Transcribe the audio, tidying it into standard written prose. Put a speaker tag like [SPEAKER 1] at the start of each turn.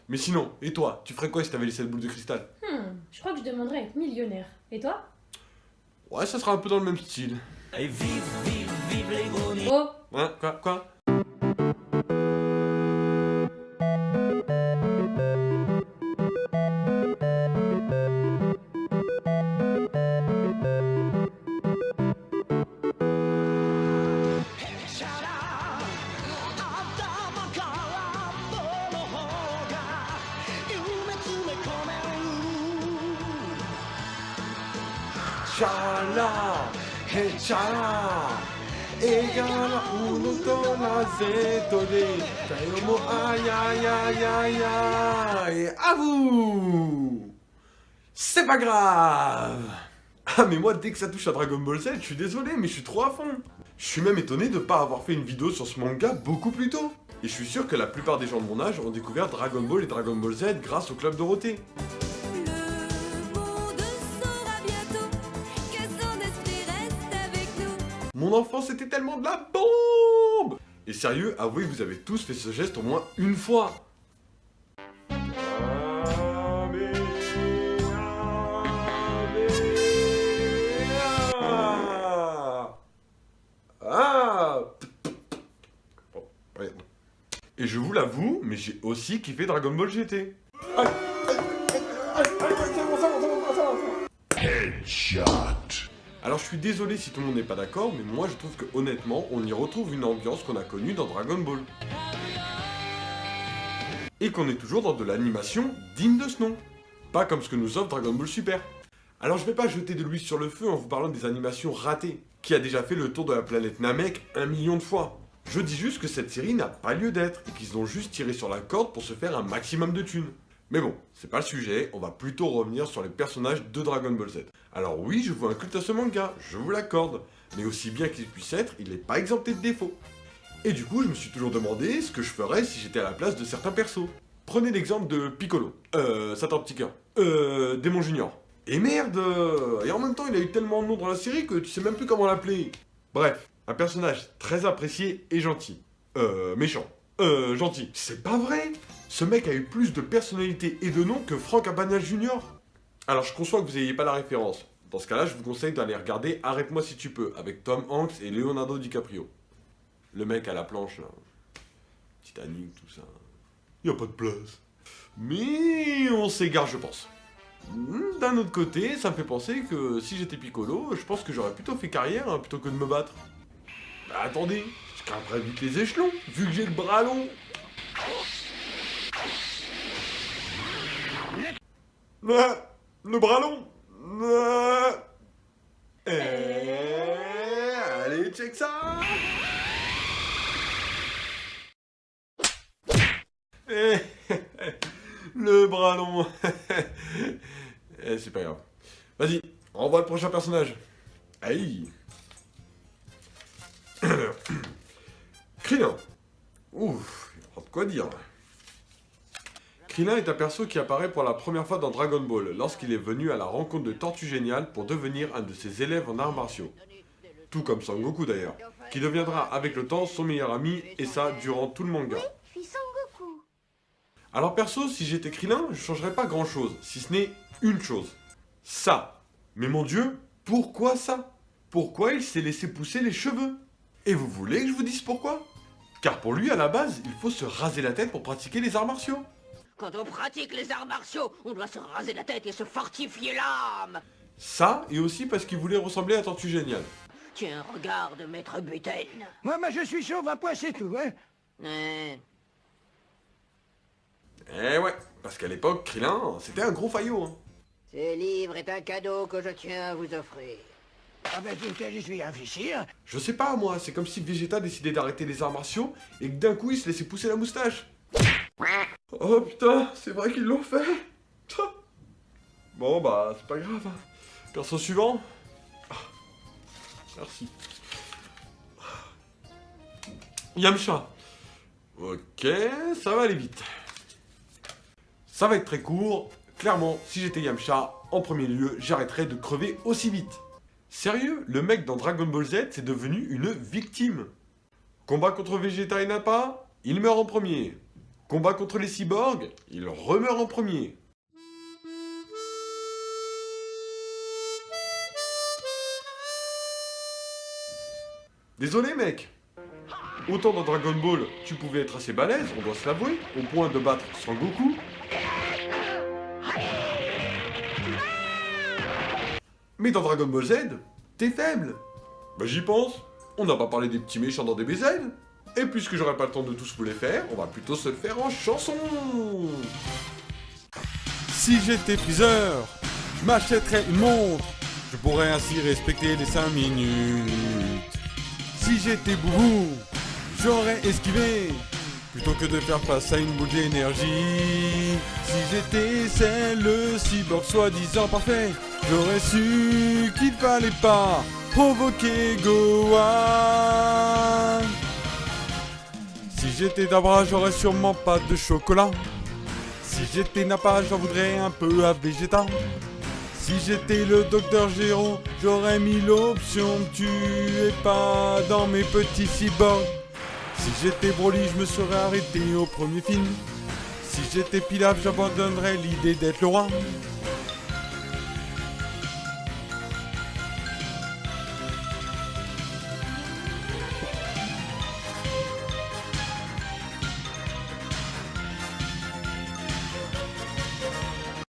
[SPEAKER 1] Mais sinon, et toi, tu ferais quoi si t'avais les 7 boules de cristal?
[SPEAKER 2] Je crois que je demanderais à être millionnaire. Et toi?
[SPEAKER 1] Ouais, ça sera un peu dans le même style.
[SPEAKER 3] Et vive, vive, vive les gros nids.
[SPEAKER 2] Oh,
[SPEAKER 1] Hein, quoi? Chala, hey chala, egala uno tola zetole, kayomo aïe aïe aïe aïe aïe, à vous. C'est pas grave. Ah mais moi dès que ça touche à Dragon Ball Z, je suis désolé mais je suis trop à fond. Je suis même étonné de pas avoir fait une vidéo sur ce manga beaucoup plus tôt. Et je suis sûr que la plupart des gens de mon âge ont découvert Dragon Ball et Dragon Ball Z grâce au Club Dorothée.
[SPEAKER 4] Le monde saura bientôt que son esprit reste avec nous.
[SPEAKER 1] Mon enfance était tellement de la bombe. Et sérieux, avouez que vous avez tous fait ce geste au moins une fois. Bon, ouais. Et je vous l'avoue, mais j'ai aussi kiffé Dragon Ball GT. Alors je suis désolé si tout le monde n'est pas d'accord, mais moi je trouve que honnêtement, on y retrouve une ambiance qu'on a connue dans Dragon Ball. Et qu'on est toujours dans de l'animation digne de ce nom. Pas comme ce que nous offre Dragon Ball Super. Alors je vais pas jeter de l'huile sur le feu en vous parlant des animations ratées, qui a déjà fait le tour de la planète Namek 1 million de fois. Je dis juste que cette série n'a pas lieu d'être, et qu'ils ont juste tiré sur la corde pour se faire un maximum de thunes. Mais bon, c'est pas le sujet, on va plutôt revenir sur les personnages de Dragon Ball Z. Alors oui, je vois un culte à ce manga, je vous l'accorde, mais aussi bien qu'il puisse être, il n'est pas exempté de défauts. Et du coup, je me suis toujours demandé ce que je ferais si j'étais à la place de certains persos. Prenez l'exemple de Piccolo, Satan Petit Cœur, Démon Junior. Et merde, et en même temps, il a eu tellement de noms dans la série que tu sais même plus comment l'appeler. Bref, un personnage très apprécié et gentil. Méchant. Gentil. C'est pas vrai. Ce mec a eu plus de personnalité et de noms que Frank Abana Jr. Alors je conçois que vous n'ayez pas la référence. Dans ce cas-là, je vous conseille d'aller regarder Arrête-moi si tu peux, avec Tom Hanks et Leonardo DiCaprio. Le mec à la planche, là. Titanic, tout ça. Y a pas de place. Mais on s'égare, je pense. D'un autre côté, ça me fait penser que si j'étais Piccolo, je pense que j'aurais plutôt fait carrière hein, plutôt que de me battre. Bah attendez, je grimperais vite les échelons, vu que j'ai le bras long. Le bras long. Allez, check ça. Le bras long. C'est pas grave. Vas-y, on voit le prochain personnage. Aïe. Krillin. Ouf, il y a de quoi dire. Krillin est un perso qui apparaît pour la première fois dans Dragon Ball, lorsqu'il est venu à la rencontre de Tortue Géniale pour devenir un de ses élèves en arts martiaux. Tout comme Son Goku d'ailleurs, qui deviendra avec le temps son meilleur ami, et ça durant tout le manga.
[SPEAKER 4] Je suis Son Goku.
[SPEAKER 1] Alors perso, si j'étais Krillin, je changerais pas grand chose, si ce n'est une chose. Ça. Mais mon dieu, pourquoi ça? Pourquoi il s'est laissé pousser les cheveux? Et vous voulez que je vous dise pourquoi? Car pour lui, à la base, il faut se raser la tête pour pratiquer les arts martiaux.
[SPEAKER 5] Quand on pratique les arts martiaux, on doit se raser la tête et se fortifier l'âme.
[SPEAKER 1] Ça, et aussi parce qu'il voulait ressembler à Tortue Géniale.
[SPEAKER 5] Tiens, regarde, maître Buten.
[SPEAKER 6] Moi, je suis chauve à pois, c'est tout, hein.
[SPEAKER 1] Eh ouais, parce qu'à l'époque, Krillin, c'était un gros faillot. Hein.
[SPEAKER 5] Ce livre est un cadeau que je tiens à vous offrir.
[SPEAKER 6] Ah ben, tout je suis réfléchir.
[SPEAKER 1] Je sais pas, moi, c'est comme si Vegeta décidait d'arrêter les arts martiaux et que d'un coup, il se laissait pousser la moustache. Oh putain, c'est vrai qu'ils l'ont fait. Putain. Bon, bah, c'est pas grave. Hein. Perso suivant. Ah, merci. Yamcha. Ok, ça va aller vite. Ça va être très court. Clairement, si j'étais Yamcha, en premier lieu, j'arrêterais de crever aussi vite. Sérieux, le mec dans Dragon Ball Z, c'est devenu une victime. Combat contre Vegeta et Nappa, il meurt en premier. Combat contre les cyborgs, il remeurt en premier. Désolé mec. Autant dans Dragon Ball, tu pouvais être assez balèze, on doit se l'avouer, au point de battre Sangoku. Mais dans Dragon Ball Z, t'es faible. Bah j'y pense. On n'a pas parlé des petits méchants dans DBZ. Et puisque j'aurai pas le temps de tous vous les faire, on va plutôt se le faire en chanson.
[SPEAKER 7] Si j'étais Freezer, je m'achèterais une montre. Je pourrais ainsi respecter les 5 minutes. Si j'étais Boubou, j'aurais esquivé plutôt que de faire face à une boule d'énergie. Si j'étais Cell, le cyborg soi-disant parfait, j'aurais su qu'il fallait pas provoquer Gohan. Si j'étais Dabra, j'aurais sûrement pas de chocolat. Si j'étais Nappa, j'en voudrais un peu à Vegeta. Si j'étais le docteur Gero, j'aurais mis l'option tuer pas dans mes petits cyborgs. Si j'étais Broly, je me serais arrêté au premier film. Si j'étais Pilaf, j'abandonnerais l'idée d'être le roi.